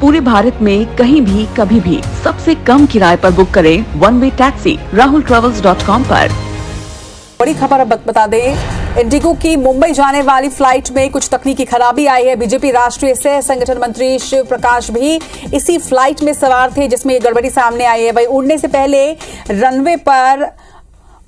पूरे भारत में कहीं भी कभी भी सबसे कम किराए पर बुक करें वन वे टैक्सी rahultravels.com पर। बड़ी खबर अब बता दें, इंडिगो की मुंबई जाने वाली फ्लाइट में कुछ तकनीकी खराबी आई है। बीजेपी राष्ट्रीय सह संगठन मंत्री शिव प्रकाश भी इसी फ्लाइट में सवार थे जिसमें ये गड़बड़ी सामने आई है। वही उड़ने से पहले रनवे पर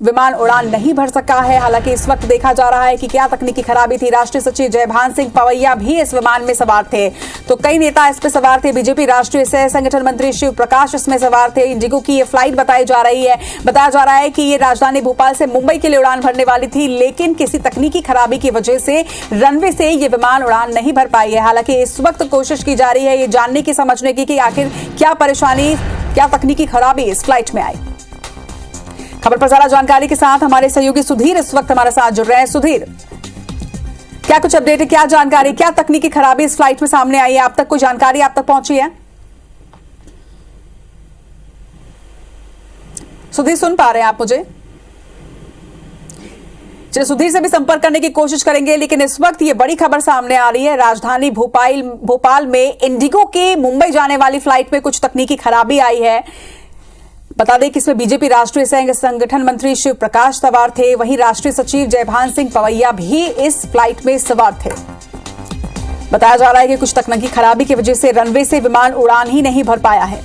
विमान उड़ान नहीं भर सका है। हालांकि इस वक्त देखा जा रहा है कि क्या तकनीकी खराबी थी। राष्ट्रीय सचिव जयभान सिंह पवैया भी इस विमान में सवार थे, तो कई नेता इस पे सवार थे। बीजेपी राष्ट्रीय सह संगठन मंत्री शिव प्रकाश इसमें सवार थे। इंडिगो की ये फ्लाइट बताया जा रहा है कि ये राजधानी भोपाल से मुंबई के लिए उड़ान भरने वाली थी, लेकिन किसी तकनीकी खराबी की वजह से रनवे से ये विमान उड़ान नहीं भर पाई है। हालांकि इस वक्त कोशिश की जा रही है ये जानने की, समझने की कि आखिर क्या परेशानी, क्या तकनीकी खराबी इस फ्लाइट में आई। खबर पर ज्यादा जानकारी के साथ हमारे सहयोगी सुधीर इस वक्त हमारे साथ जुड़ रहे हैं। सुधीर, क्या कुछ अपडेट है, क्या जानकारी, क्या तकनीकी खराबी इस फ्लाइट में सामने आई है? आप तक कोई जानकारी आप तक पहुंची है? सुधीर, सुन पा रहे हैं आप मुझे? चलिए, सुधीर से भी संपर्क करने की कोशिश करेंगे, लेकिन इस वक्त ये बड़ी खबर सामने आ रही है। राजधानी भोपाल में इंडिगो के मुंबई जाने वाली फ्लाइट में कुछ तकनीकी खराबी आई है। बता दें कि इसमें बीजेपी राष्ट्रीय संगठन मंत्री शिव प्रकाश सवार थे, वहीं राष्ट्रीय सचिव जयभान सिंह पवैया भी इस फ्लाइट में सवार थे। बताया जा रहा है कि कुछ तकनीकी खराबी की वजह से रनवे से विमान उड़ान ही नहीं भर पाया है।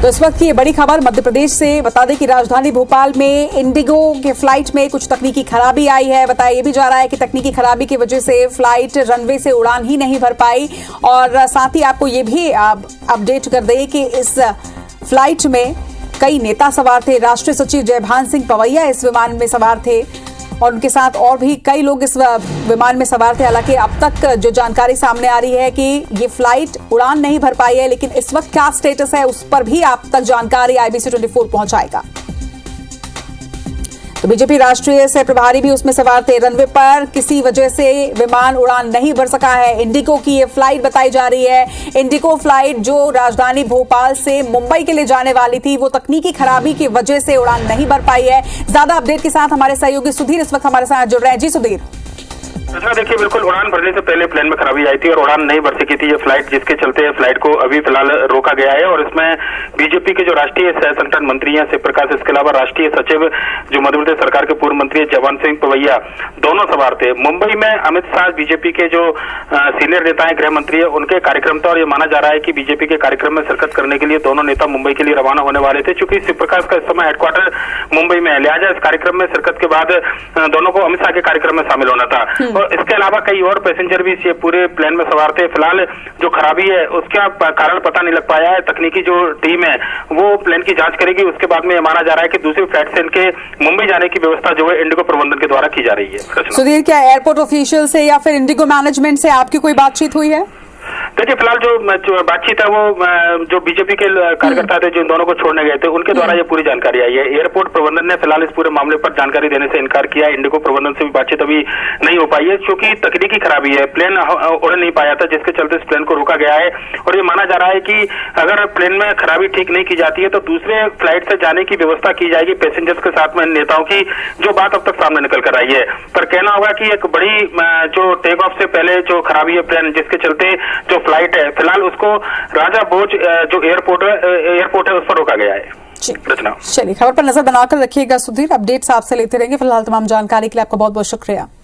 तो इस वक्त की ये बड़ी खबर मध्य प्रदेश से। बता दें कि राजधानी भोपाल में इंडिगो के फ्लाइट में कुछ तकनीकी खराबी आई है। बताया ये भी जा रहा है कि तकनीकी खराबी की वजह से फ्लाइट रनवे से उड़ान ही नहीं भर पाई। और साथ ही आपको ये भी अपडेट कर दें कि इस फ्लाइट में कई नेता सवार थे। राष्ट्रीय सचिव जयभान सिंह पवैया इस विमान में सवार थे और उनके साथ और भी कई लोग इस विमान में सवार थे। हालांकि अब तक जो जानकारी सामने आ रही है कि ये फ्लाइट उड़ान नहीं भर पाई है, लेकिन इस वक्त क्या स्टेटस है उस पर भी आप तक जानकारी IBC 24 पहुंचाएगा। तो बीजेपी राष्ट्रीय सह प्रभारी भी उसमें सवार थे। रनवे पर किसी वजह से विमान उड़ान नहीं भर सका है। इंडिगो की ये फ्लाइट बताई जा रही है। इंडिगो फ्लाइट जो राजधानी भोपाल से मुंबई के लिए जाने वाली थी, वो तकनीकी खराबी की वजह से उड़ान नहीं भर पाई है। ज्यादा अपडेट के साथ हमारे सहयोगी सुधीर इस वक्त हमारे साथ जुड़ रहे हैं। जी सुधीर। देखिए, बिल्कुल उड़ान भरने से पहले प्लेन में खराबी आई थी और उड़ान नहीं भर सकी थी ये फ्लाइट, जिसके चलते फ्लाइट को अभी फिलहाल रोका गया है। और इसमें बीजेपी के जो राष्ट्रीय सह संगठन मंत्री हैं शिव प्रकाश, इसके अलावा राष्ट्रीय सचिव जो मध्य प्रदेश सरकार के पूर्व मंत्री जयभान सिंह पवैया, दोनों सवार थे। मुंबई में अमित शाह बीजेपी के जो सीनियर नेता है, गृह मंत्री है, उनके कार्यक्रम था और ये माना जा रहा है कि बीजेपी के कार्यक्रम में शिरकत करने के लिए दोनों नेता मुंबई के लिए रवाना होने वाले थे। चूंकि शिव प्रकाश का इस समय हेडक्वार्टर मुंबई में है, लिहाजा इस कार्यक्रम में शिरकत के बाद दोनों को अमित शाह के कार्यक्रम में शामिल होना था। इसके अलावा कई और पैसेंजर भी इस पूरे प्लेन में सवार थे। फिलहाल जो खराबी है उसका कारण पता नहीं लग पाया है। तकनीकी जो टीम है वो प्लेन की जांच करेगी। उसके बाद में माना जा रहा है कि दूसरी फ्लाइट से इनके मुंबई जाने की व्यवस्था जो है इंडिगो प्रबंधन के द्वारा की जा रही है। सुधीर, क्या एयरपोर्ट ऑफिशियल से या फिर इंडिगो मैनेजमेंट से आपकी कोई बातचीत हुई है? देखिए, फिलहाल जो बातचीत है वो जो बीजेपी के कार्यकर्ता थे जो दोनों को छोड़ने गए थे, उनके द्वारा ये पूरी जानकारी आई है। एयरपोर्ट प्रबंधन ने फिलहाल इस पूरे मामले पर जानकारी देने से इनकार किया। इंडिगो प्रबंधन से भी बातचीत अभी नहीं हो पाई है, क्योंकि तकनीकी खराबी है, प्लेन उड़ नहीं पाया था, जिसके चलते इस प्लेन को रोका गया है। और ये माना जा रहा है कि अगर प्लेन में खराबी ठीक नहीं की जाती है तो दूसरे फ्लाइट से जाने की व्यवस्था की जाएगी पैसेंजर्स के साथ में नेताओं की, जो बात अब तक सामने निकल कर आई है। पर कहना होगा कि एक बड़ी जो टेक ऑफ से पहले जो खराबी है प्लेन, जिसके चलते जो फ्लाइट है फिलहाल उसको राजा भोज जो एयरपोर्ट है उस पर रोका गया है। चलिए, खबर पर नजर बनाकर रखिएगा सुधीर। अपडेट्स आपसे लेते रहेंगे। फिलहाल तमाम जानकारी के लिए आपका बहुत बहुत शुक्रिया।